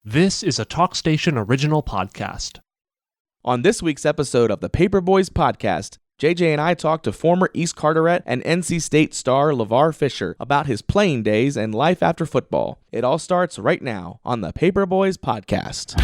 This is a TalkStation original podcast. On this week's episode of the Paperboys podcast, JJ and I talked to former East Carteret and NC State star Levar Fisher about his playing days and life after football. It all starts right now on the Paperboys podcast.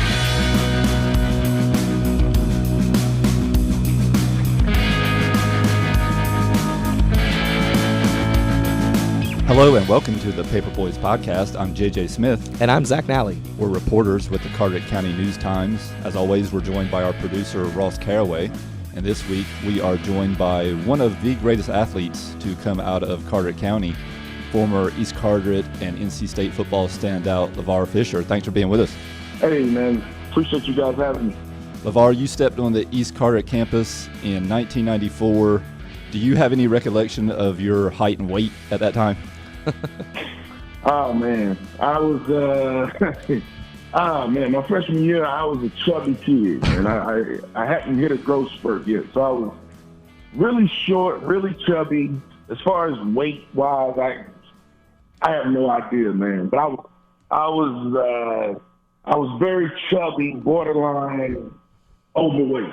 Hello and welcome to the Paperboys podcast. I'm JJ Smith. And I'm Zach Nally. We're reporters with the Carteret County News-Times. As always, we're joined by our producer, Ross Caraway. And this week, we are joined by one of the greatest athletes to come out of Carteret County, former East Carteret and NC State football standout, Levar Fisher. Thanks for being with us. Hey, man. Appreciate you guys having me. Levar, you stepped on the East Carteret campus in 1994. Do you have any recollection of your height and weight at that time? Oh, man. I was, my freshman year, I was a chubby kid, and I hadn't hit a growth spurt yet. So I was really short, really chubby. As far as weight-wise, I have no idea, man. But I was very chubby, borderline overweight.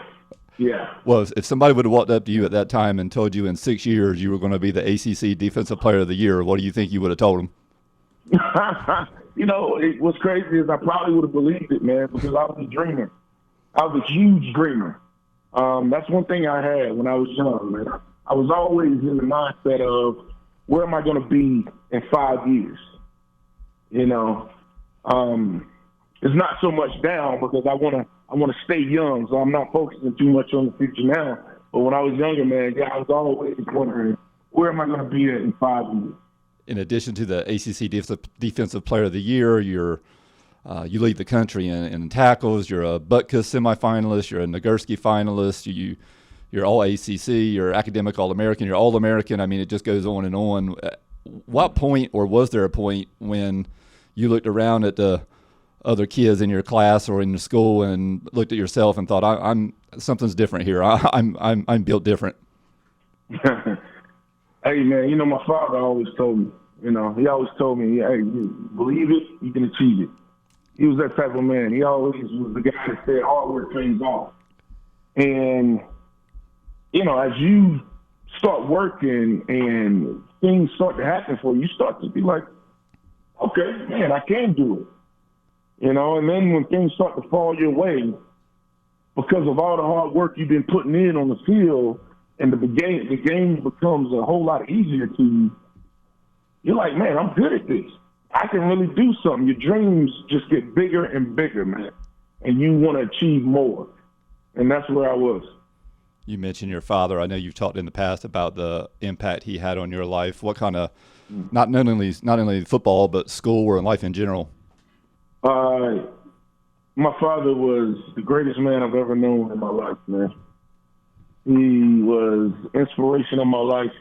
Yeah. Well, if somebody would have walked up to you at that time and told you in 6 years you were going to be the ACC Defensive Player of the Year, what do you think you would have told them? What's crazy is I probably would have believed it, man, because I was a dreamer. I was a huge dreamer. That's one thing I had when I was young, man. I was always in the mindset of, where am I going to be in 5 years? It's not so much down because I want to stay young, so I'm not focusing too much on the future now. But when I was younger, man, I was always wondering, where am I going to be in 5 years? In addition to the ACC Defensive Player of the Year, you lead the country in tackles. You're a Butkus semifinalist. You're a Nagurski finalist. You're all ACC. You're academic All-American. You're All-American. I mean, it just goes on and on. What point, or was there a point when you looked around at the other kids in your class or in your school and looked at yourself and thought, I'm something's different here. I'm built different? Hey, man, my father always told me, he always told me, hey, you believe it, you can achieve it. He was that type of man. He always was the guy that said hard work pays off. And, as you start working and things start to happen for you, you start to be like, okay, man, I can do it. And then when things start to fall your way, because of all the hard work you've been putting in on the field, and the game becomes a whole lot easier to you, you're like, man, I'm good at this. I can really do something. Your dreams just get bigger and bigger, man, and you want to achieve more. And that's where I was. You mentioned your father. I know you've talked in the past about the impact he had on your life. What kind of, not only football, but school or life in general? My father was the greatest man I've ever known in my life, man. He was inspiration of my life.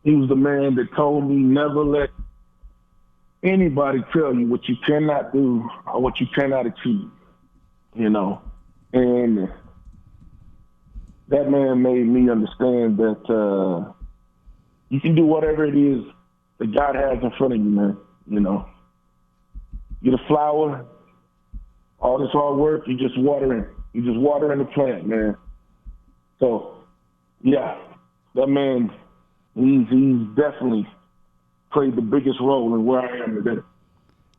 He was the man that told me never let anybody tell you what you cannot do or what you cannot achieve, and that man made me understand that you can do whatever it is that God has in front of you, man. You're the flower, all this hard work, you just watering the plant, man. So, yeah, that man, he's definitely played the biggest role in where I am today.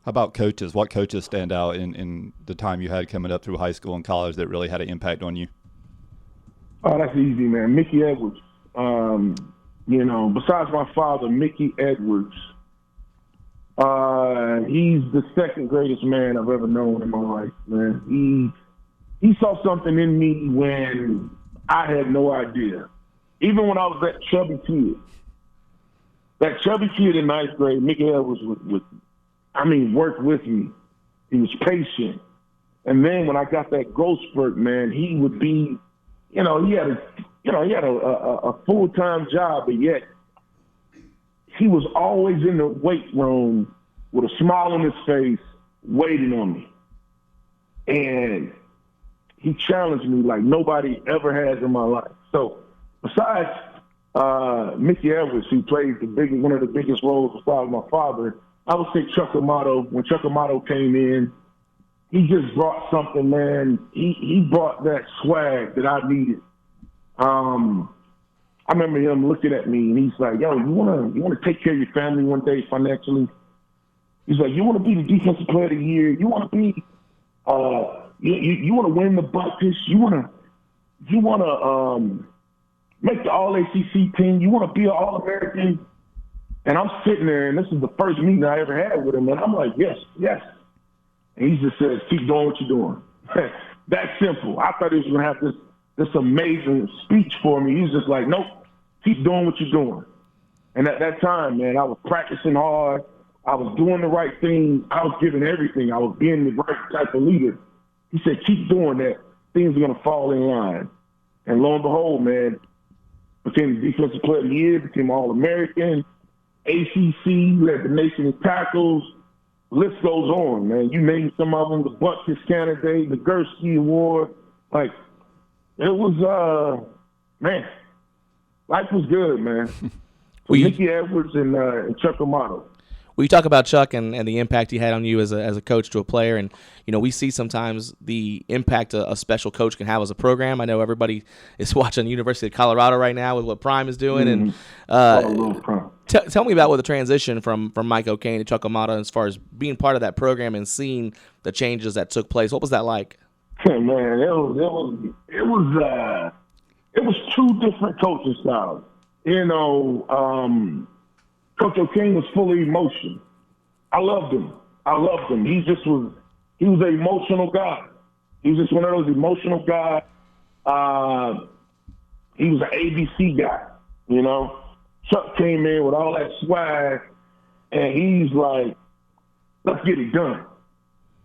How about coaches? What coaches stand out in the time you had coming up through high school and college that really had an impact on you? Oh, that's easy, man. Mickey Edwards. Besides my father, Mickey Edwards, he's the second greatest man I've ever known in my life, man. He saw something in me when I had no idea. Even when I was that chubby kid in ninth grade, Mickey Edwards worked with me. He was patient. And then when I got that growth spurt, man, he would be, he had a full-time job, but yet he was always in the weight room with a smile on his face, waiting on me. And he challenged me like nobody ever has in my life. So besides Mickey Edwards, who plays one of the biggest roles besides my father, I would say Chuck Amato. When Chuck Amato came in, he just brought something, man. He brought that swag that I needed. I remember him looking at me, and he's like, "Yo, you wanna take care of your family one day financially?" He's like, "You want to be the defensive player of the year? You want to be, you want to win the Buckets? You want to make the All ACC team? You want to be an All American?" And I'm sitting there, and this is the first meeting I ever had with him, and I'm like, "Yes, yes." And he just says, "Keep doing what you're doing." That simple. I thought he was gonna have this amazing speech for me. He's just like, "Nope, keep doing what you're doing." And at that time, man, I was practicing hard. I was doing the right thing. I was giving everything. I was being the right type of leader. He said, "Keep doing that. Things are going to fall in line." And lo and behold, man, became the defensive player of the year, became All-American, ACC, led the nation in tackles. List goes on, man. You name some of them, the Butkus candidate, the Gursky Award. Like, it was, man, life was good, man. Mickey Edwards and Chuck Amato. Well, you talk about Chuck and the impact he had on you as a coach to a player, and we see sometimes the impact a special coach can have as a program. I know everybody is watching University of Colorado right now with what Prime is doing, and tell me about what the transition from Mike O'Kane to Chuck Amato as far as being part of that program and seeing the changes that took place. What was that like? Hey, man, it was two different coaching styles. Coach O'Kane was fully emotion. I loved him. He was an emotional guy. He was just one of those emotional guys. He was an ABC guy, Chuck came in with all that swag, and he's like, "Let's get it done."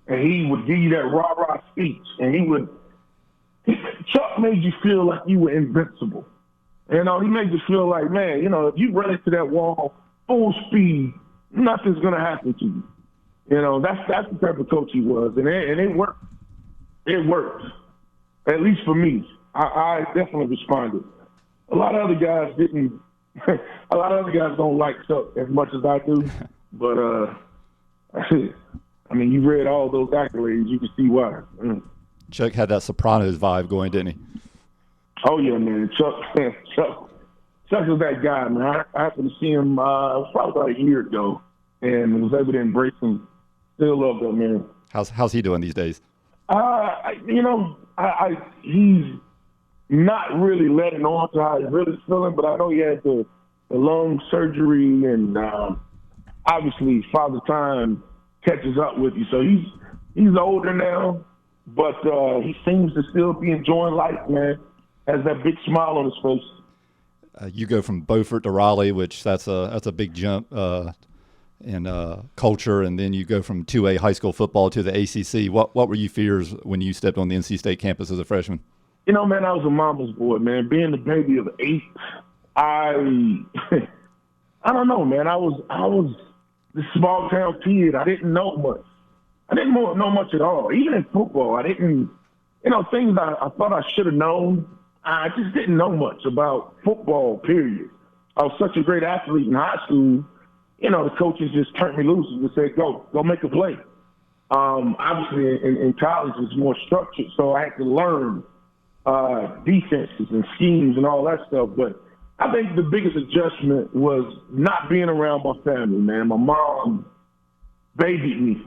And he would give you that rah-rah speech, and Chuck made you feel like you were invincible. He made you feel like, man, if you run into that wall full speed, nothing's gonna happen to you. That's the type of coach he was, and it worked. It worked, at least for me. I definitely responded. A lot of other guys didn't. A lot of other guys don't like Chuck as much as I do, but I mean, you read all those accolades, you can see why. Chuck had that Sopranos vibe going, didn't he? Oh yeah, man. Chuck was that guy, man. I happened to see him it was probably about a year ago, and was able to embrace him. Still love that man. How's he doing these days? He's not really letting on to how he's really feeling, but I know he had the lung surgery, and obviously Father Time catches up with you. So he's older now, but he seems to still be enjoying life, man. Has that big smile on his face. You go from Beaufort to Raleigh, which that's a big jump in culture, and then you go from 2A high school football to the ACC. What were your fears when you stepped on the NC State campus as a freshman? Man, I was a mama's boy, man. Being the baby of 8, I don't know, man. I was this small town kid. I didn't know much. I didn't know much at all. Even in football, I didn't. Things I thought I should have known. I just didn't know much about football, period. I was such a great athlete in high school. The coaches just turned me loose and just said, go make a play. Obviously, in college, it's more structured, so I had to learn defenses and schemes and all that stuff. But I think the biggest adjustment was not being around my family, man. My mom babied me.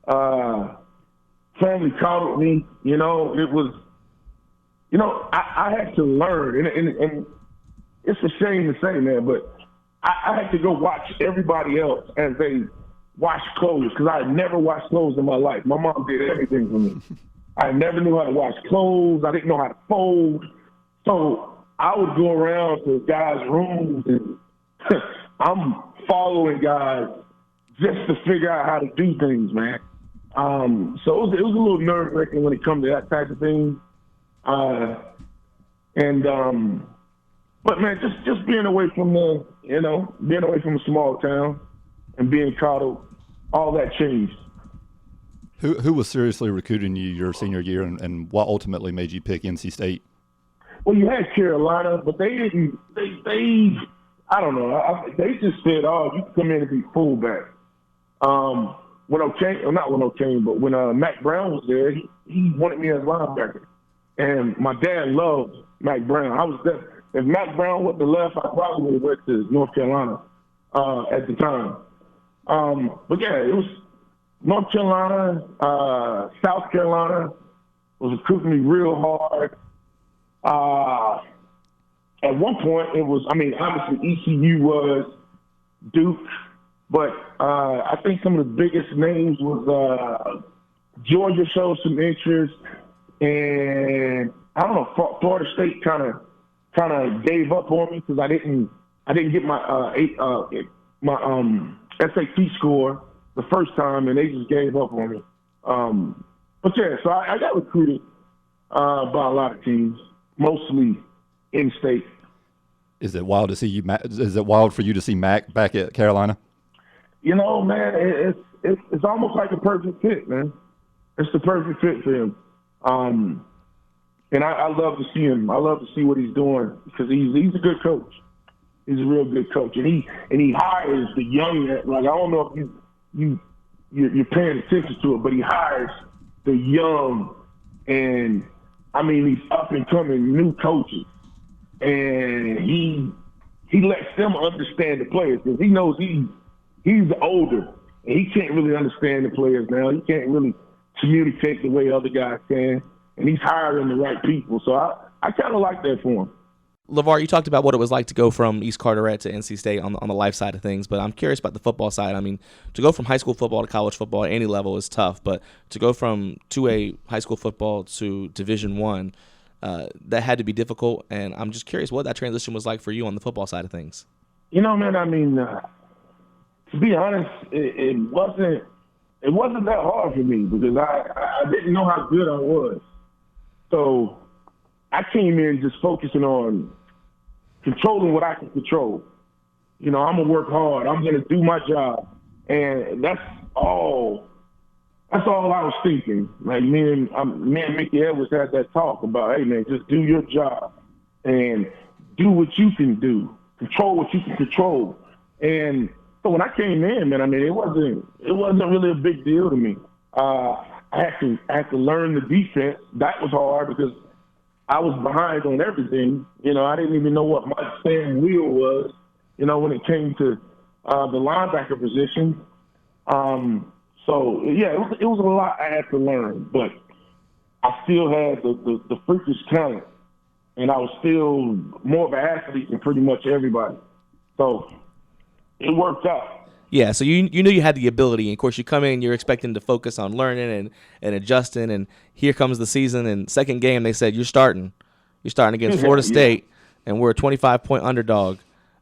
Family coddled me. It was, I had to learn. And it's a shame to say, man, but I had to go watch everybody else as they wash clothes, because I had never washed clothes in my life. My mom did everything for me. I never knew how to wash clothes. I didn't know how to fold. So I would go around to guys' rooms, and I'm following guys just to figure out how to do things, man. So it was a little nerve-wracking when it comes to that type of thing. But man, just being away from being away from a small town and being coddled, all that changed. Who was seriously recruiting you your senior year, and what ultimately made you pick NC State? Well, you had Carolina, but they didn't. I I don't know. They just said, "Oh, you can come in and be fullback." When Mac Brown was there, he wanted me as linebacker, and my dad loved Mac Brown. I was there. If Mac Brown wouldn't have left, I probably would have went to North Carolina at the time. But yeah, it was North Carolina, South Carolina was recruiting me real hard. At one point, obviously ECU was, Duke, but I think some of the biggest names was Georgia showed some interest, and I don't know, Florida State kind of gave up on me because I didn't get my SAT score the first time, and they just gave up on me. But yeah, so I got recruited by a lot of teams, mostly in state. Is it wild to see you? Is it wild for you to see Mac back at Carolina? You know, man, it's almost like a perfect fit, man. It's the perfect fit for him. And I love to see him. I love to see what he's doing because he's a good coach. He's a real good coach, and he hires the young. Like, I don't know if you're paying attention to it, but he hires the young and these up and coming new coaches, and he lets them understand the players because he knows he's older and he can't really understand the players now. He can't really communicate the way other guys can, and he's hiring the right people. So I kind of like that for him. Levar, you talked about what it was like to go from East Carteret to NC State on the life side of things, but I'm curious about the football side. I mean, to go from high school football to college football at any level is tough, but to go from 2A high school football to Division I, that had to be difficult, and I'm just curious what that transition was like for you on the football side of things. You know, man, to be honest, it wasn't that hard for me because I didn't know how good I was. So I came in just focusing on controlling what I can control. You know, I'm going to work hard. I'm going to do my job. And that's all I was thinking. Like, me and Mickey Edwards had that talk about, hey, man, just do your job and do what you can do. Control what you can control. And so when I came in, man, it wasn't really a big deal to me. I had to learn the defense. That was hard because I was behind on everything. You know, I didn't even know what my stand wheel was, you know, when it came to the linebacker position. So, yeah, it was a lot I had to learn. But I still had the freakish talent, and I was still more of an athlete than pretty much everybody. So it worked out. Yeah, so you knew you had the ability. And of course, you come in, you're expecting to focus on learning and adjusting. And here comes the season. And second game, they said, you're starting against Florida State, and we're a 25-point underdog.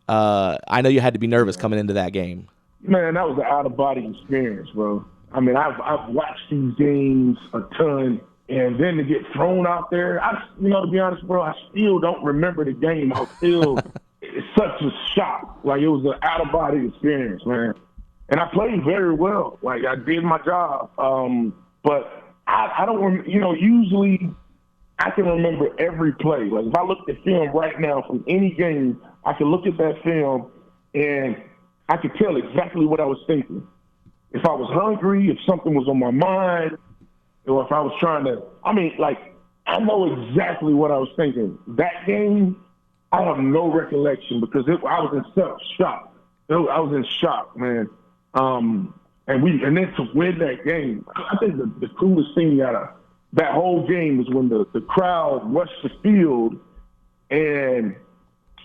I know you had to be nervous coming into that game. Man, that was an out-of-body experience, bro. I've watched these games a ton, and then to get thrown out there, to be honest, bro, I still don't remember the game. It's such a shock. Like, it was an out-of-body experience, man. And I played very well. Like, I did my job. But I don't usually I can remember every play. Like, if I look at film right now from any game, I can look at that film and I could tell exactly what I was thinking. If I was hungry, if something was on my mind, or if I was trying to I know exactly what I was thinking. That game, I have no recollection because I was in such shock. I was in shock, man. And then to win that game, I think the coolest thing out of that whole game was when the crowd rushed the field, and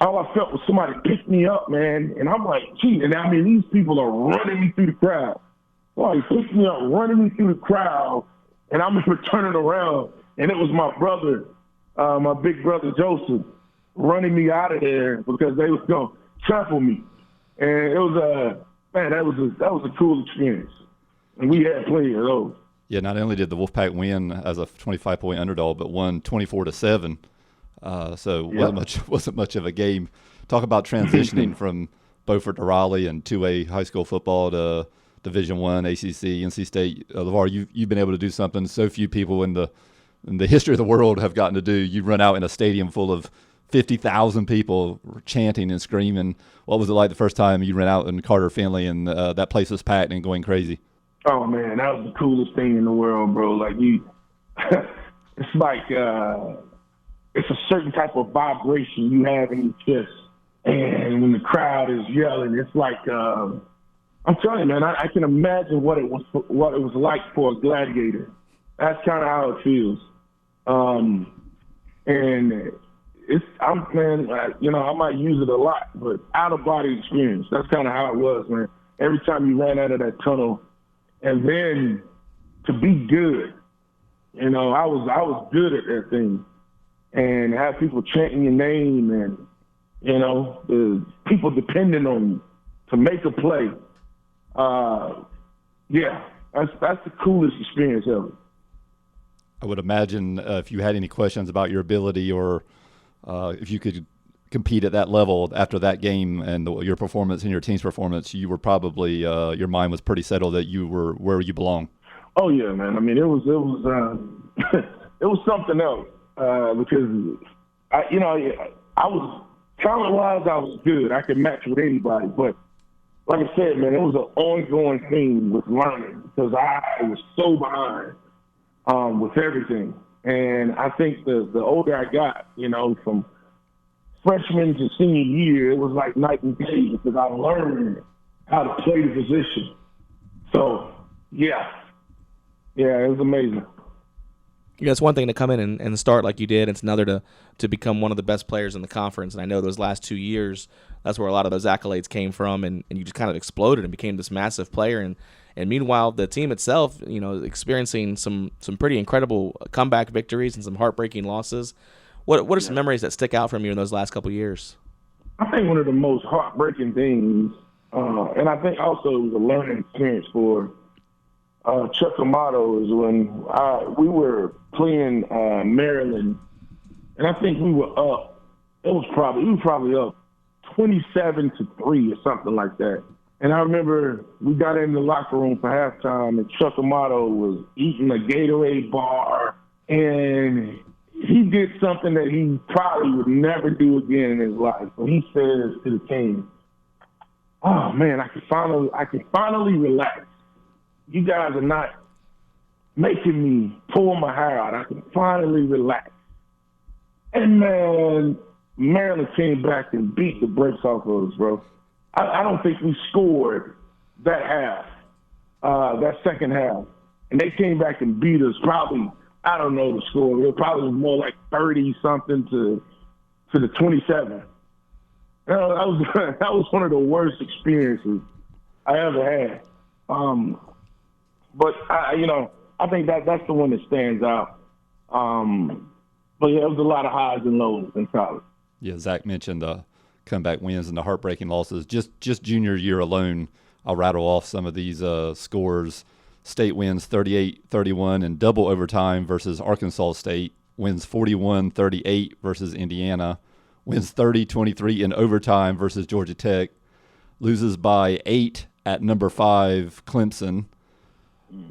all I felt was somebody pick me up, man. And I'm like, gee, and these people are running me through the crowd. So he picked me up, running me through the crowd, and I remember turning around, and it was my brother, my big brother Joseph, running me out of there because they was going to trample me. And it was that was a cool experience. And we had plenty of those. Yeah, not only did the Wolfpack win as a 25-point underdog, but won 24-7. So wasn't much of a game. Talk about transitioning from Beaufort to Raleigh and 2A high school football to Division I, ACC, NC State. Levar, you've been able to do something so few people in the history of the world have gotten to do. You run out in a stadium full of 50,000 people chanting and screaming. What was it like the first time you ran out in Carter Finley and that place was packed and going crazy? Oh man, that was the coolest thing in the world, bro. Like it's like it's a certain type of vibration you have in your chest, and when the crowd is yelling, it's like I'm telling you, man. I can imagine what it was like for a gladiator. That's kind of how it feels, and I might use it a lot, but out of body experience. That's kind of how it was, man. Every time you ran out of that tunnel, and then to be good, I was good at that thing, and have people chanting your name, and the people depending on you to make a play. That's the coolest experience ever. I would imagine if you had any questions about your ability or if you could compete at that level after that game and your performance and your team's performance, you were probably your mind was pretty settled that you were where you belong. Oh yeah, man. I mean, it was it was something else because I was talent-wise, I was good. I could match with anybody, but like I said, man, it was an ongoing thing with learning because I was so behind with everything. And I think the older I got, from freshman to senior year, it was like night and day because I learned how to play the position. So, yeah, it was amazing. It's one thing to come in and start like you did. It's another to become one of the best players in the conference. And I know those last 2 years, that's where a lot of those accolades came from. And you just kind of exploded and became this massive player. And meanwhile, the team itself, experiencing some pretty incredible comeback victories and some heartbreaking losses. What are some memories that stick out from you in those last couple of years? I think one of the most heartbreaking things, and I think also it was a learning experience for Chuck Amato, is when we were playing Maryland, and I think we were up. We were probably up 27-3 or something like that. And I remember we got in the locker room for halftime, and Chuck Amato was eating a Gatorade bar, and he did something that he probably would never do again in his life. And he says to the team, "Oh man, I can finally relax. You guys are not making me pull my hair out. I can finally relax." And man, Maryland came back and beat the brakes off of us, bro. I don't think we scored that half, that second half. And they came back and beat us probably, I don't know the score. It probably was more like 30-something to the 27. That was one of the worst experiences I ever had. But I think that's the one that stands out. But yeah, it was a lot of highs and lows in college. Yeah, Zach mentioned the comeback wins and the heartbreaking losses. Just junior year alone, I'll rattle off some of these scores. State wins 38-31 in double overtime versus Arkansas State. Wins 41-38 versus Indiana. Wins 30-23 in overtime versus Georgia Tech. Loses by 8 at number 5 Clemson.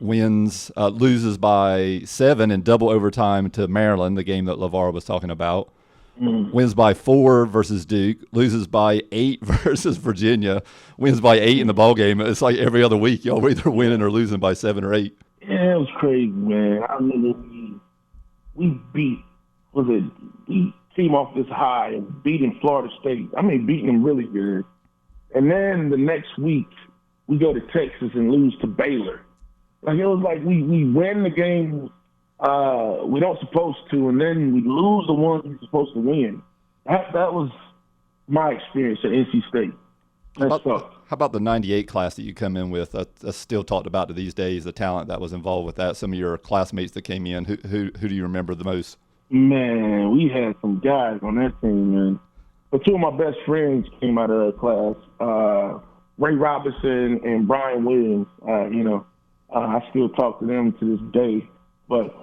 Loses by 7 in double overtime to Maryland, the game that Levar was talking about. Wins by 4 versus Duke. Loses by 8 versus Virginia. Wins by 8 in the ball game. It's like every other week y'all were either winning or losing by 7 or 8. Yeah, it was crazy, man. I remember we came off this high and beating Florida State. I mean, beating them really good. And then the next week we go to Texas and lose to Baylor. Like, it was like we win the game we don't supposed to, and then we lose the ones we're supposed to win. That was my experience at NC State. How about the 98 class that you come in with? That's still talked about to these days, the talent that was involved with that. Some of your classmates that came in, who do you remember the most? Man, we had some guys on that team, man. But two of my best friends came out of that class, Ray Robinson and Brian Williams. I still talk to them to this day. But,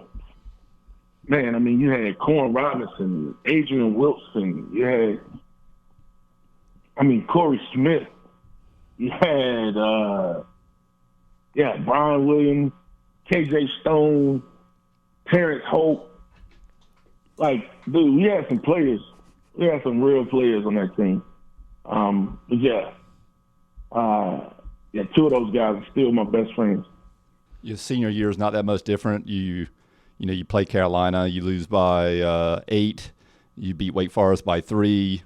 man, I mean, you had Corn Robinson, Adrian Wilson. You had, Corey Smith. You had, Brian Williams, KJ Stone, Terrence Hope. Like, dude, we had some players We had some real players on that team. But two of those guys are still my best friends. Your senior year is not that much different. You play Carolina, you lose by 8. You beat Wake Forest by 3.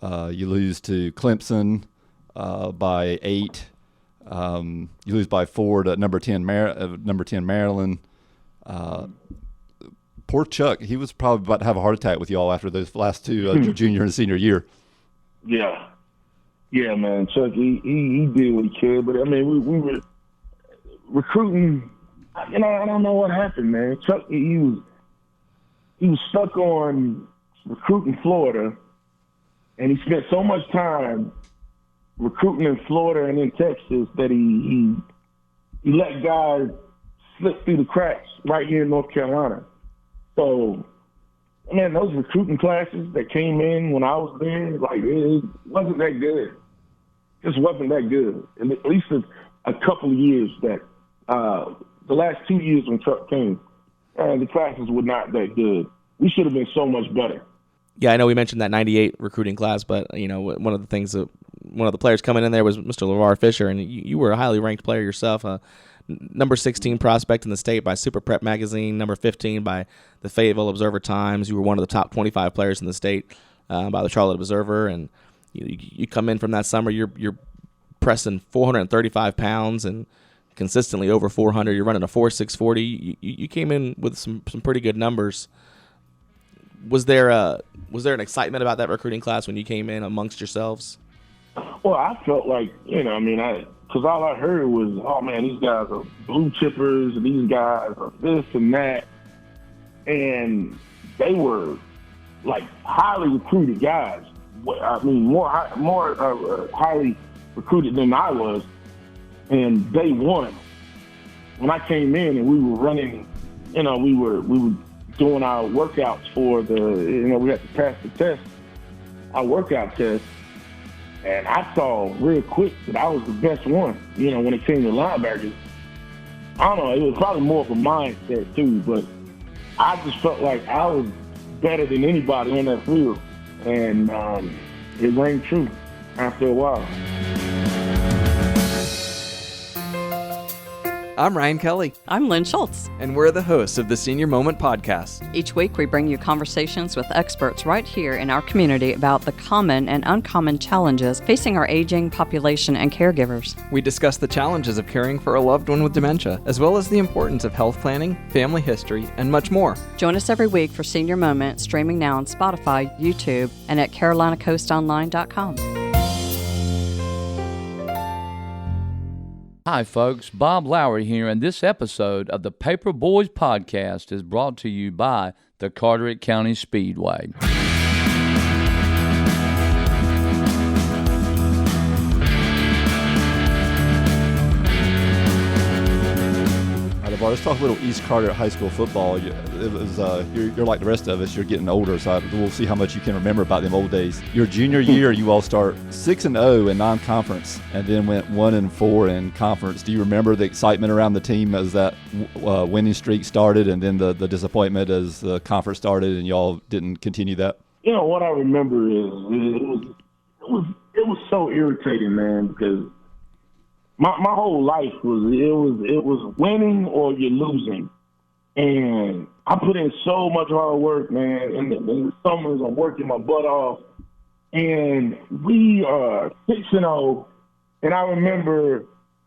You lose to Clemson by 8. You lose by 4 to number 10 Maryland. Poor Chuck, he was probably about to have a heart attack with y'all after those last two junior and senior year. Yeah, man. Chuck, he did what he could, but I mean, we were recruiting. I don't know what happened, man. Chuck, he was stuck on recruiting Florida, and he spent so much time recruiting in Florida and in Texas that he let guys slip through the cracks right here in North Carolina. So, man, those recruiting classes that came in when I was there, like, it wasn't that good. Just wasn't that good. And at least a couple of years that the last 2 years when Chuck came, the classes were not that good. We should have been so much better. Yeah, I know we mentioned that 98 recruiting class, but, one of the things that one of the players coming in there was Mr. Levar Fisher, and you were a highly ranked player yourself, number 16 prospect in the state by Super Prep Magazine, number 15 by the Fayetteville Observer-Times. You were one of the top 25 players in the state by the Charlotte Observer, and you come in from that summer, you're pressing 435 pounds and consistently over 400. You're running a 4.640. You came in with some pretty good numbers. Was there an excitement about that recruiting class when you came in amongst yourselves? Well, I felt like, because all I heard was, oh, man, these guys are blue chippers, and these guys are this and that. And they were, like, highly recruited guys. I mean, more highly recruited than I was. And day one, when I came in and we were running, we were doing our workouts for we had to pass the test, our workout test. And I saw real quick that I was the best one, when it came to linebackers. I don't know, it was probably more of a mindset too, but I just felt like I was better than anybody on that field. And it rang true after a while. I'm Ryan Kelly. I'm Lynn Schultz. And we're the hosts of the Senior Moment podcast. Each week we bring you conversations with experts right here in our community about the common and uncommon challenges facing our aging population and caregivers. We discuss the challenges of caring for a loved one with dementia, as well as the importance of health planning, family history, and much more. Join us every week for Senior Moment, streaming now on Spotify, YouTube, and at CarolinaCoastOnline.com. Hi, folks. Bob Lowry here, and this episode of the Paper Boys podcast is brought to you by the Carteret County Speedway. Let's talk a little East Carteret High School football. It was you're like the rest of us. You're getting older, so we'll see how much you can remember about them old days. Your junior year, you all start 6-0 in non-conference, and then went 1-4 in conference. Do you remember the excitement around the team as that winning streak started, and then the disappointment as the conference started, and y'all didn't continue that? What I remember is it was so irritating, man, because My whole life was winning or you're losing, and I put in so much hard work, man. In the summers, I'm working my butt off, and we are 6-0. And I remember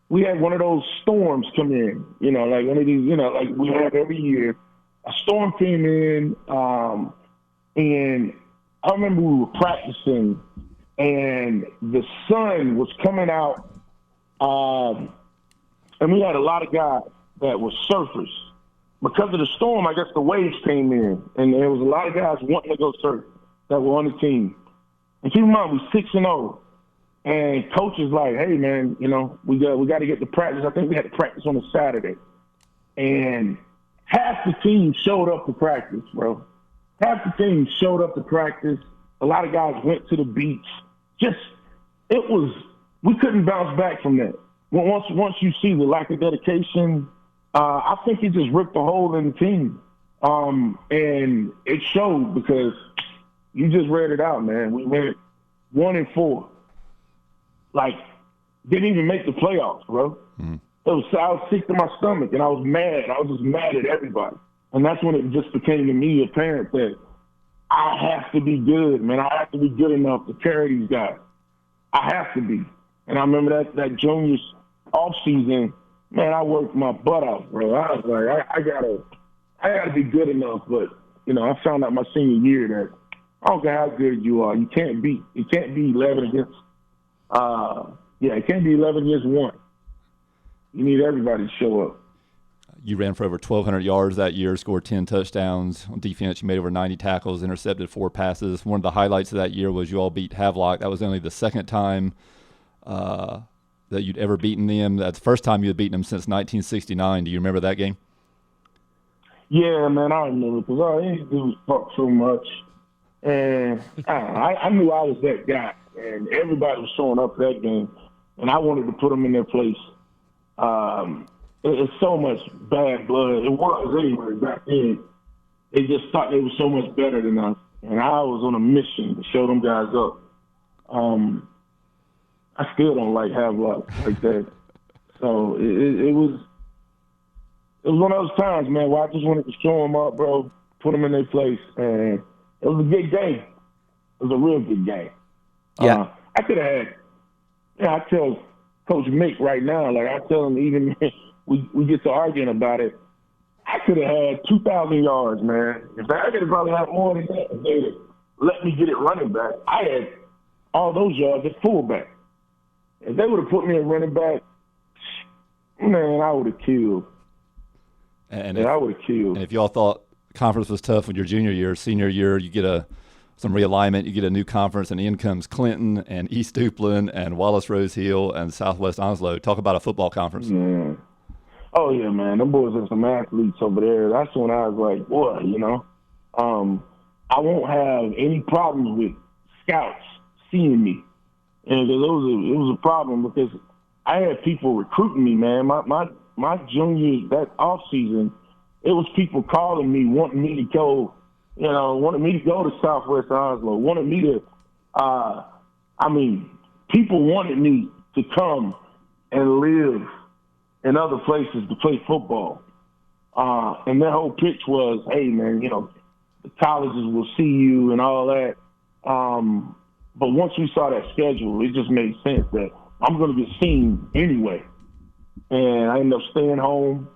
we had one of those storms come in, like one of these, like we have every year. A storm came in, and I remember we were practicing, and the sun was coming out. And we had a lot of guys that were surfers. Because of the storm, I guess the waves came in, and there was a lot of guys wanting to go surf that were on the team. And keep in mind, we're 6-0, and coach is like, "Hey, man, we got to get to practice." I think we had to practice on a Saturday, and half the team showed up to practice, bro. Half the team showed up to practice. A lot of guys went to the beach. We couldn't bounce back from that. Once you see the lack of dedication, I think it just ripped a hole in the team. And it showed because You just read it out, man. We went 1-4. Like, didn't even make the playoffs, bro. I was sick to my stomach, and I was mad. I was just mad at everybody. And that's when it just became to me apparent that I have to be good, man. I have to be good enough to carry these guys. I have to be. And I remember that junior off season, man, I worked my butt off, bro. I was like, I gotta be good enough. But, you know, I found out my senior year that I don't care how good you are, you can't be 11 against it can't be 11 against 1. You need everybody to show up. You ran for over 1,200 yards that year, scored 10 touchdowns. On defense, you made over 90 tackles, intercepted 4 passes. One of the highlights of that year was you all beat Havelock. That was only the second time that you'd ever beaten them. That's the first time you had beaten them since 1969. Do you remember that game? Yeah, man, I remember because all they used to do was talk so much. And I knew I was that guy. And everybody was showing up for that game. And I wanted to put them in their place. It's so much bad blood. It was anyway back then. They just thought they were so much better than us. And I was on a mission to show them guys up. I still don't like Havelock like that. So it was one of those times, man, where I just wanted to show them up, bro, put them in their place. And it was a good game. It was a real good game. Yeah. I could have had, I tell Coach Mick right now, like I tell him even we get to arguing about it, I could have had 2,000 yards, man. If I could have probably had more than that, if they let me get it running back, I had all those yards at fullback. If they would have put me at running back, man, I would have killed. I would have killed. And if y'all thought conference was tough in your junior year, senior year, you get some realignment, you get a new conference, and in comes Clinton and East Duplin and Wallace Rose Hill and Southwest Onslow. Talk about a football conference. Yeah. Oh, yeah, man. Them boys are some athletes over there. That's when I was like, boy, you know, I won't have any problems with scouts seeing me. And it was a problem because I had people recruiting me, man. My junior, that off season, it was people calling me, wanting me to go, wanted me to go to Southwest Onslow, wanted me to, people wanted me to come and live in other places to play football. And their whole pitch was, hey, man, the colleges will see you and all that. But once we saw that schedule, it just made sense that I'm going to get seen anyway. And I ended up staying home.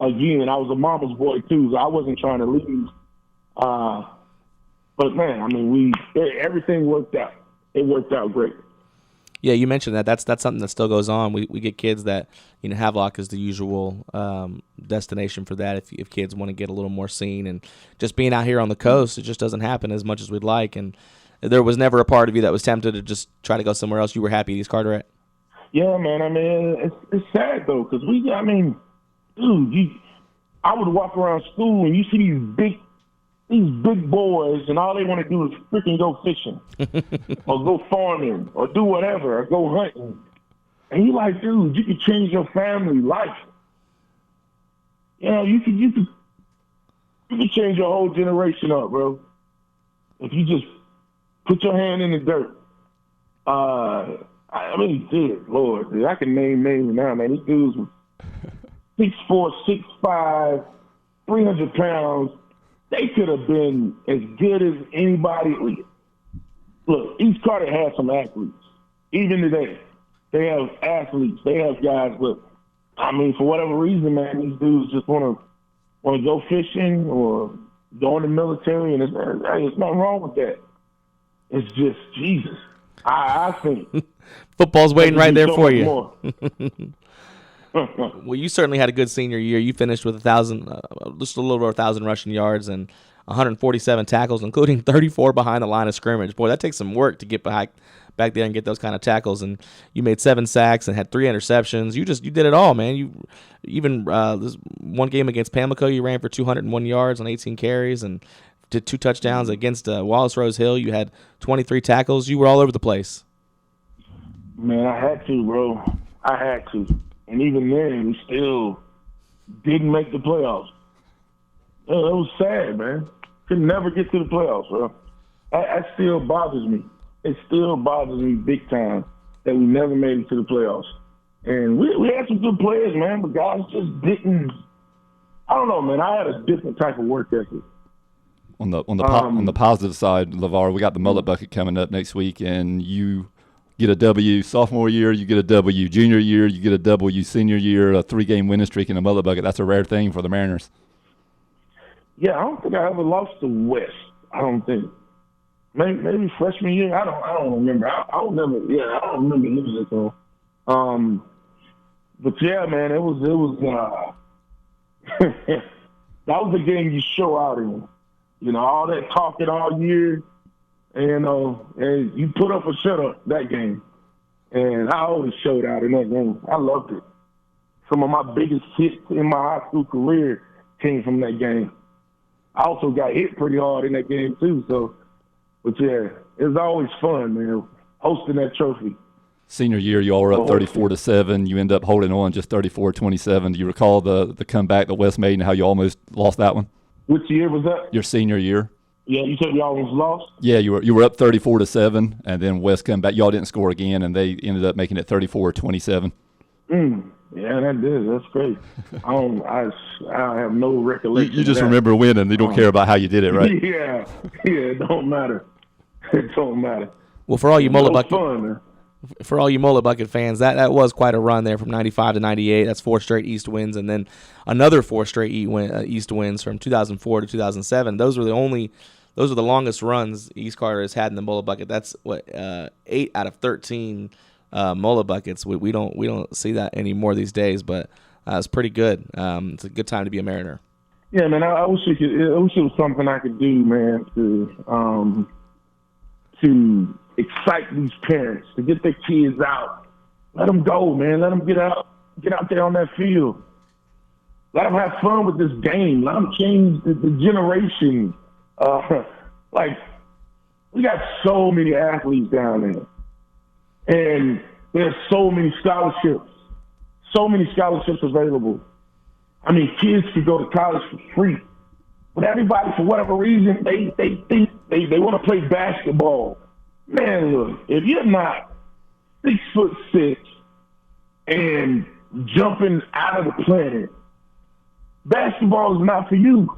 Again, I was a mama's boy, too, so I wasn't trying to leave. But, man, everything worked out. It worked out great. Yeah, you mentioned that. That's something that still goes on. We get kids that, Havelock is the usual destination for that if kids want to get a little more seen. And just being out here on the coast, it just doesn't happen as much as we'd like. And there was never a part of you that was tempted to just try to go somewhere else. You were happy at East Carteret? Yeah, man. It's sad, though, because I would walk around school and you see these big boys, and all they want to do is freaking go fishing or go farming or do whatever or go hunting. And you're like, dude, you could change your family life. You could change your whole generation up, bro. If you just put your hand in the dirt. Lord, dude, I can name names now, man. These dudes were 6'4", 6'5", 300 pounds. They could have been as good as anybody. Look, East Carter has some athletes. Even today, they have athletes. They have guys, but for whatever reason, man, these dudes just want to go fishing or go in the military, and there's nothing wrong with that. It's just Jesus. I think football's waiting right there for you. Well, you certainly had a good senior year. You finished with just a little over 1,000 rushing yards and 147 tackles, including 34 behind the line of scrimmage. Boy, that takes some work to get back there and get those kind of tackles. And you made 7 sacks and had 3 interceptions. You did it all, man. You even this one game against Pamlico, you ran for 201 yards on 18 carries and did 2 touchdowns against Wallace Rose Hill. You had 23 tackles. You were all over the place. Man, I had to, bro. I had to. And even then, we still didn't make the playoffs. It was sad, man. Could never get to the playoffs, bro. That still bothers me. It still bothers me big time that we never made it to the playoffs. And we had some good players, man, but guys just didn't. I don't know, man. I had a different type of work ethic. On the positive side, Levar, we got the mullet bucket coming up next week, and you get a W sophomore year, you get a W junior year, you get a W senior year, a 3-game winning streak in a mullet bucket. That's a rare thing for the Mariners. Yeah, I don't think I ever lost to West. I don't think. Maybe freshman year. I don't remember. I don't remember losing to them. But yeah, man, it was that was the game you show out in. You know, all that talking all year, and you put up or shut up that game. And I always showed out in that game. I loved it. Some of my biggest hits in my high school career came from that game. I also got hit pretty hard in that game too. So, but yeah, it was always fun, man, hosting that trophy. Senior year, you all were up 34-7. You end up holding on just 34-27. Do you recall the comeback that West made and how you almost lost that one? Which year was that? Your senior year. Yeah, you said you almost lost? Yeah, you were up 34-7, and then West come back. Y'all didn't score again, and they ended up making it 34-27. Yeah, that's great. I have no recollection. You just remember winning. You don't care about how you did it, right? Yeah, it don't matter. It don't matter. Well, for all you mullet bucket, fun, man. For all you mullet bucket fans, that was quite a run there from 95 to 98. That's 4 straight East wins, and then another 4 straight East wins from 2004 to 2007. Those were the longest runs East Carteret has had in the mullet bucket. That's 8 out of 13 mullet buckets. We don't see that anymore these days, but it's pretty good. It's a good time to be a Mariner. Yeah, man. I wish it was something I could do, man, to excite these parents, to get their kids out. Let them go, man. Let them get out there on that field. Let them have fun with this game. Let them change the generation. We got so many athletes down there. And there's so many scholarships available. I mean, kids can go to college for free. But everybody, for whatever reason, they think they want to play basketball. Man, look, if you're not 6'6" and jumping out of the planet, basketball is not for you.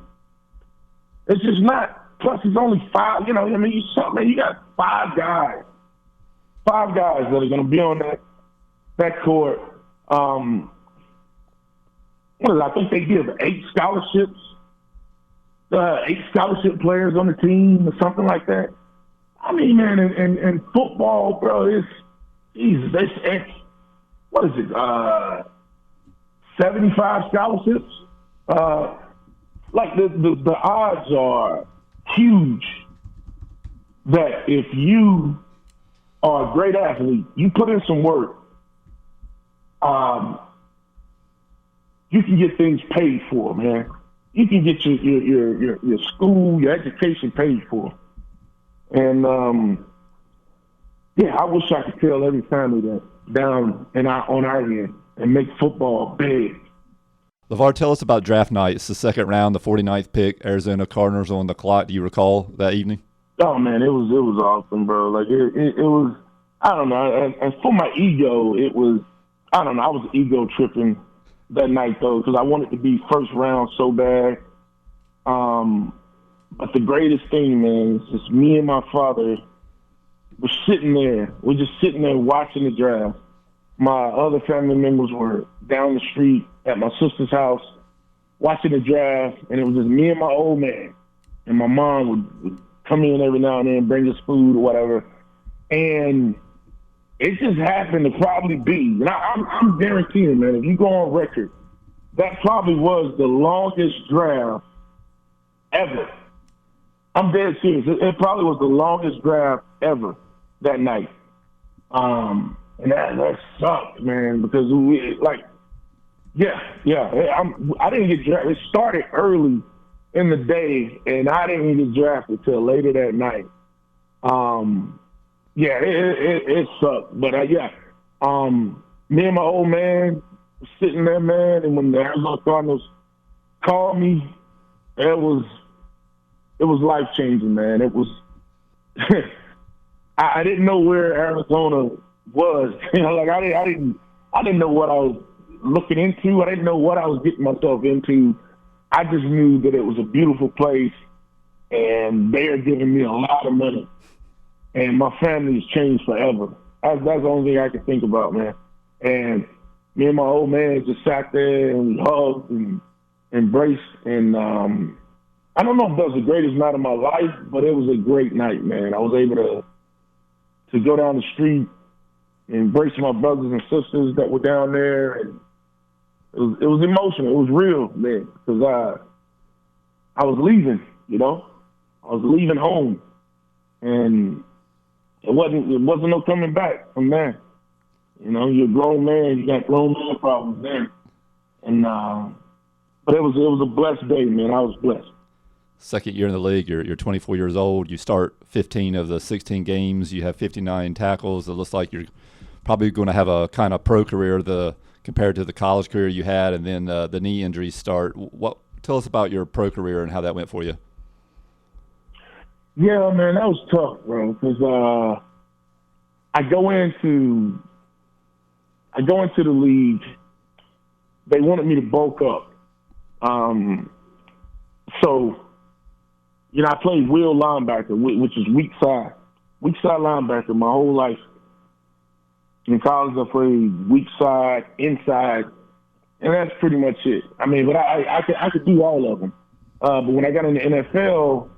It's just not. Plus, it's only 5. You know, I mean, you got 5 guys that are going to be on that court. I think they give 8 scholarships, 8 scholarship players on the team or something like that. I mean, man, and football, bro, it's what is it? 75 scholarships. The odds are huge that if you are a great athlete, you put in some work, you can get things paid for, man. You can get your school, your education paid for. And, I wish I could tell every family that down on our end and make football big. Levar, tell us about draft night. It's the second round, the 49th pick, Arizona Cardinals on the clock. Do you recall that evening? Oh, man, it was awesome, bro. Like, it was, I don't know. And for my ego, it was, I don't know. I was ego tripping that night, though, because I wanted to be first round so bad. But the greatest thing, man, is just me and my father were sitting there. We're just sitting there watching the draft. My other family members were down the street at my sister's house watching the draft, and it was just me and my old man. And my mom would come in every now and then, bring us food or whatever. And it just happened to probably be, and I'm guaranteeing, man, if you go on record, that probably was the longest draft ever. I'm dead serious. It probably was the longest draft ever that night. And that sucked, man, because I didn't get drafted. It started early in the day, and I didn't get drafted till later that night. It sucked. But me and my old man were sitting there, man, and when the Arizona Cardinals called me, it was life-changing, man. It was I didn't know where Arizona was. Like I didn't know what I was looking into. I didn't know what I was getting myself into. I just knew that it was a beautiful place, and they are giving me a lot of money, and my family has changed forever. That's the only thing I can think about, man. And me and my old man just sat there and we hugged and embraced. And I don't know if that was the greatest night of my life, but it was a great night, man. I was able to go down the street and embrace my brothers and sisters that were down there, and it was emotional. It was real, man, because I was leaving, I was leaving home, and it wasn't no coming back from there. You're a grown man, you got grown man problems there, and but it was a blessed day, man. I was blessed. Second year in the league, you're 24 years old. You start 15 of the 16 games. You have 59 tackles. It looks like you're probably going to have a kind of pro career compared to the college career you had, and then the knee injuries start. Tell us about your pro career and how that went for you. Yeah, man, that was tough, bro, because I go into the league. They wanted me to bulk up. So, I played wheel linebacker, which is weak side linebacker my whole life. In college, I played weak side, inside, and that's pretty much it. I mean, but I could do all of them. But when I got in the NFL,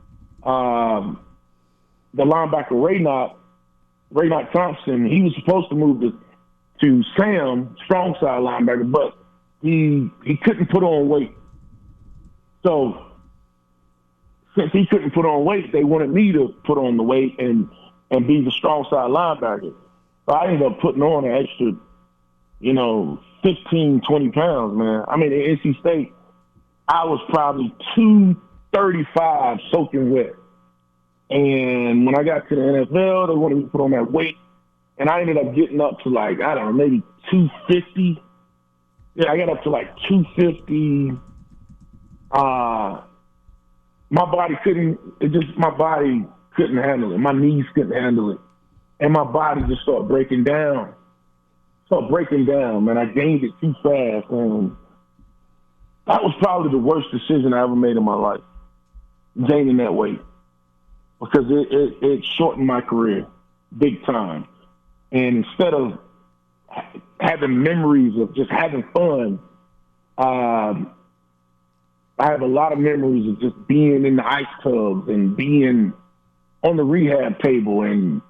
the linebacker Raynock Thompson, he was supposed to move to Sam, strong side linebacker, but he couldn't put on weight. So since he couldn't put on weight, they wanted me to put on the weight and be the strong side linebacker. So I ended up putting on an extra, 15, 20 pounds, man. I mean, at NC State, I was probably 235 soaking wet. And when I got to the NFL, they wanted me to put on that weight. And I ended up getting up to maybe 250. Yeah, I got up to 250. My body couldn't handle it. My knees couldn't handle it. And my body just started breaking down. Man. I gained it too fast. And that was probably the worst decision I ever made in my life, gaining that weight. Because it shortened my career big time. And instead of having memories of just having fun, I have a lot of memories of just being in the ice tubs and being on the rehab table. And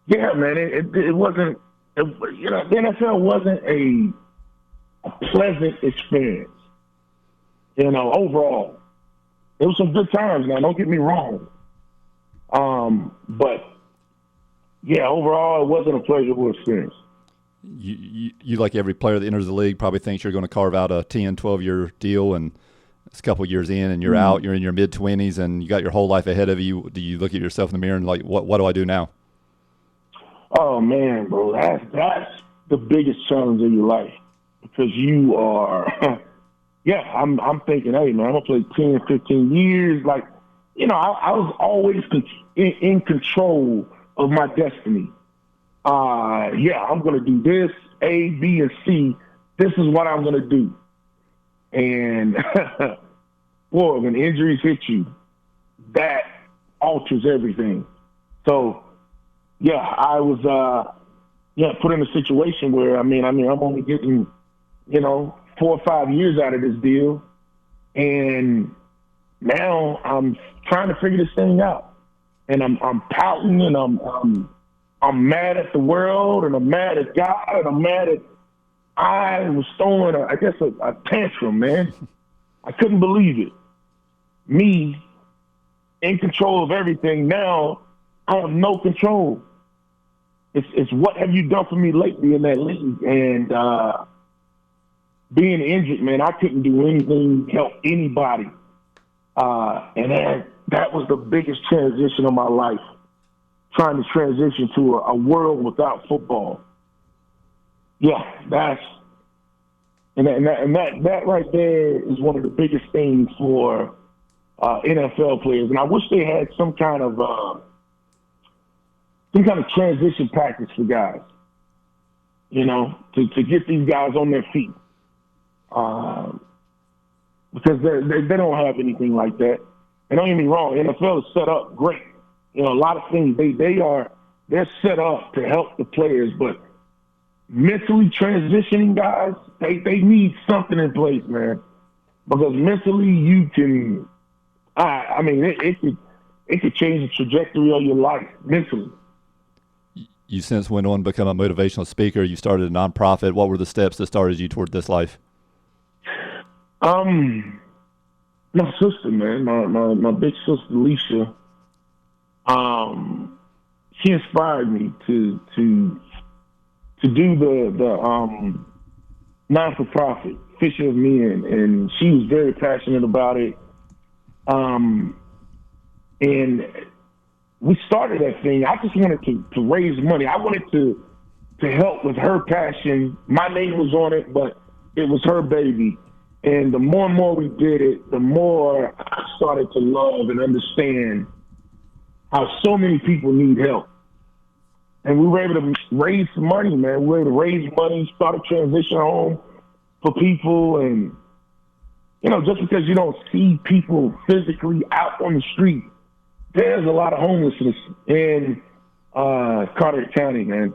yeah, man, it wasn't, the NFL wasn't a pleasant experience, overall. There was some good times now, don't get me wrong. But yeah, overall, it wasn't a pleasurable experience. You like every player that enters the league, probably thinks you're going to carve out a 10, 12-year deal, and it's a couple of years in, and you're out, you're in your mid-20s, and you got your whole life ahead of you. Do you look at yourself in the mirror and what do I do now? Oh, man, bro, that's the biggest challenge of your life, because you are, I'm thinking, hey, man, I'm going to play 10, 15 years. I was always in control of my destiny. I'm going to do this, A, B, and C. This is what I'm going to do. And, boy, when injuries hit you, that alters everything. So, I was, put in a situation where, I'm only getting, 4 or 5 years out of this deal. And now I'm trying to figure this thing out. And I'm pouting, and I'm mad at the world, and I'm mad at God, and I'm mad at I was throwing a tantrum, man. I couldn't believe it. Me in control of everything. Now I have no control. It's what have you done for me lately in that league? And being injured, man, I couldn't do anything to help anybody. And that was the biggest transition of my life, trying to transition to a world without football. Yeah, that right there is one of the biggest things for NFL players. And I wish they had some kind of some kind of transition package for guys, you know, to get these guys on their feet. Because they don't have anything like that. And don't get me wrong, NFL is set up great. You know, a lot of things, they're set up to help the players, but mentally transitioning guys, they need something in place, man. Because mentally you can, it could change the trajectory of your life mentally. You since went on to become a motivational speaker. You started a nonprofit. What were the steps that started you toward this life? My sister, man, my big sister, Alicia, she inspired me to do the non-for-profit Fisher of Men, and she was very passionate about it. And we started that thing. I just wanted to raise money. I wanted to help with her passion. My name was on it, but it was her baby. And the more and more we did it, the more I started to love and understand how so many people need help. And we were able to raise some money, man. We were able to raise money, start a transition home for people. And, you know, just because you don't see people physically out on the street, there's a lot of homelessness in Carteret County, man.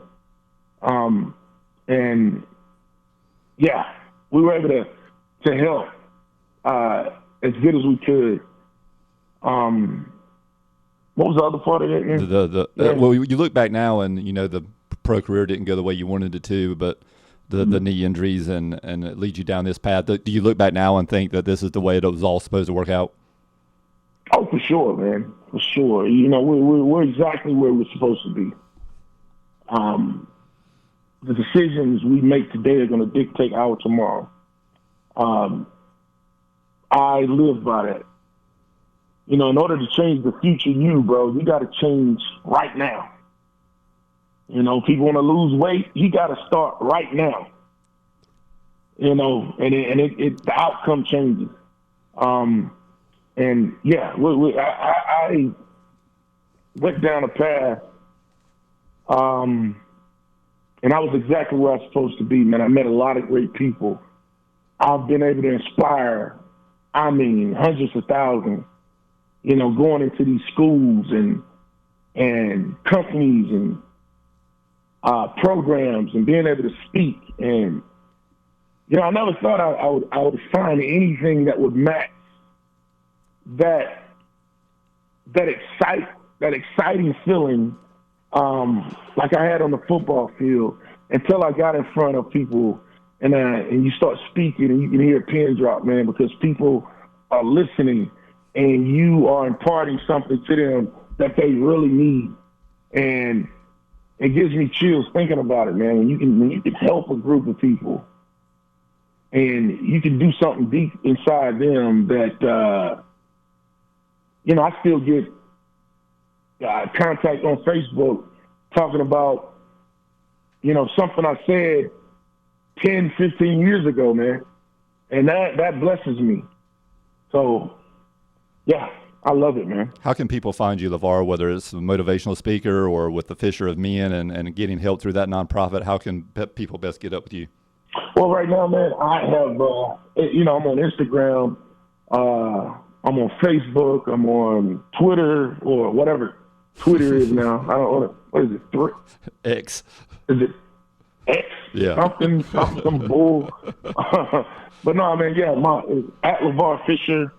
And, yeah, we were able to help as good as we could. What was the other part of it? Well, you look back now, and you know the pro career didn't go the way you wanted it to, but the knee injuries and it leads you down this path. Do you look back now and think that this is the way it was all supposed to work out? Oh, for sure, man, for sure. You know, we're exactly where we're supposed to be. The decisions we make today are going to dictate our tomorrow. I live by that. You know, in order to change the future you, bro, you got to change right now. You know, people want to lose weight, you got to start right now. You know, and the outcome changes. And yeah, I went down a path, and I was exactly where I was supposed to be, man. I met a lot of great people. I've been able to inspire, hundreds of thousands, you know, going into these schools and companies and programs and being able to speak. And, you know, I never thought I would find anything that would match that exciting feeling like I had on the football field until I got in front of people. And you start speaking, and you can hear a pin drop, man, because people are listening, and you are imparting something to them that they really need. And it gives me chills thinking about it, man. When you can help a group of people, and you can do something deep inside them that, you know, I still get contact on Facebook talking about, you know, something I said 10, 15 years ago, man. And that blesses me. So, yeah, I love it, man. How can people find you, Levar, whether it's a motivational speaker or with the Fisher of Men and getting help through that nonprofit? How can people best get up with you? Well, right now, man, I have, you know, I'm on Instagram. I'm on Facebook. I'm on Twitter or whatever Twitter is now. I don't know. What is it? X. Is it X? Yeah. Something bull. But no, man, yeah, at Levar Fisher.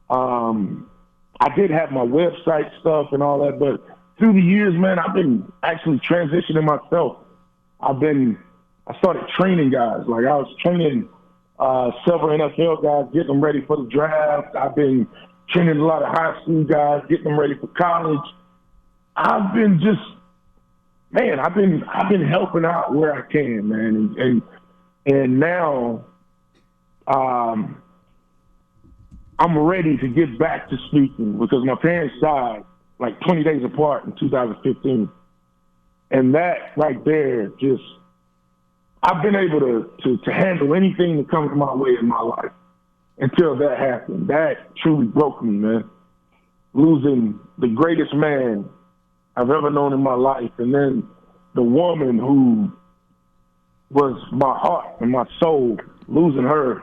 I did have my website stuff and all that, but through the years, man, I've been actually transitioning myself. I started training guys. Like I was training several NFL guys, getting them ready for the draft. I've been training a lot of high school guys, getting them ready for college. I've been helping out where I can, man. And now I'm ready to get back to speaking because my parents died like 20 days apart in 2015. And that right there just, I've been able to handle anything that comes my way in my life until that happened. That truly broke me, man. Losing the greatest man I've ever known in my life. And then the woman who was my heart and my soul, losing her,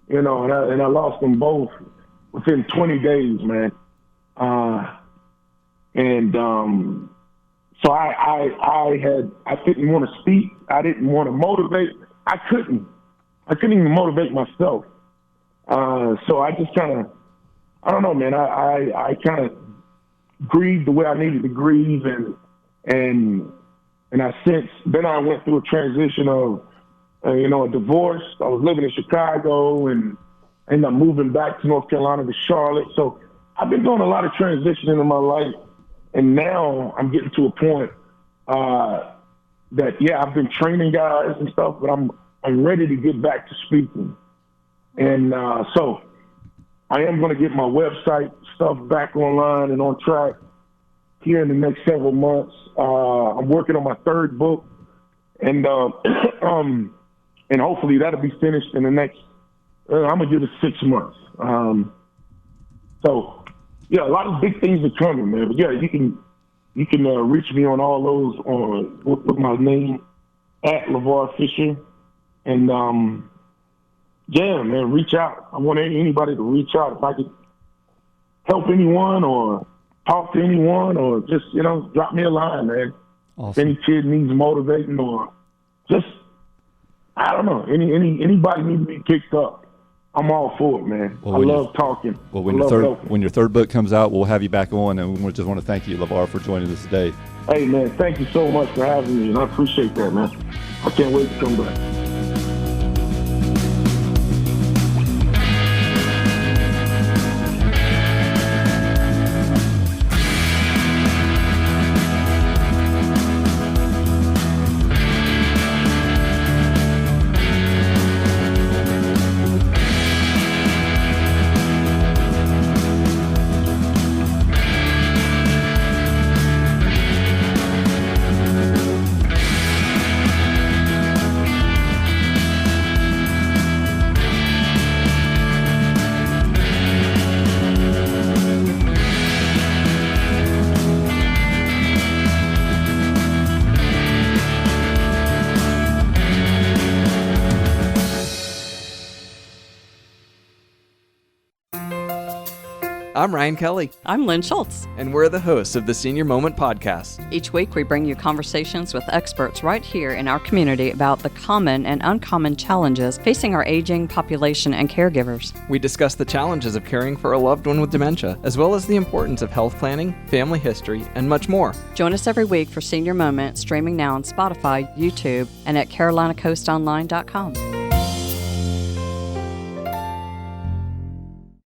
and I lost them both within 20 days, man. So I didn't want to speak. I didn't want to motivate. I couldn't even motivate myself. So I just kind of, I don't know, man. I kind of grieved the way I needed to grieve, and then I went through a transition of, a divorce. I was living in Chicago and ended up moving back to North Carolina to Charlotte. So I've been doing a lot of transitioning in my life, and now I'm getting to a point that I've been training guys and stuff, but I'm ready to get back to speaking. And so I am going to get my website stuff back online and on track here in the next several months. I'm working on my third book, and hopefully that'll be finished in the next, I'm going to give it 6 months. So, a lot of big things are coming, man. But you can reach me on all those with my name at Levar Fisher, and man, reach out. I want anybody to reach out if I could help anyone or talk to anyone, or just drop me a line, man. Awesome. If any kid needs motivating, or just I don't know, anybody needs to be picked up. I'm all for it, man. Well, I love talking. Well, when your third book comes out, we'll have you back on, and we just want to thank you, Levar, for joining us today. Hey, man, thank you so much for having me, and I appreciate that, man. I can't wait to come back. I'm Ryan Kelly, I'm Lynn Schultz. and we're the hosts of the Senior Moment Podcast. Each week, we bring you conversations with experts right here in our community about the common and uncommon challenges facing our aging population and caregivers. We discuss the challenges of caring for a loved one with dementia, as well as the importance of health planning, family history, and much more. Join us every week for Senior Moment, streaming now on Spotify, YouTube, and at CarolinaCoastonline.com.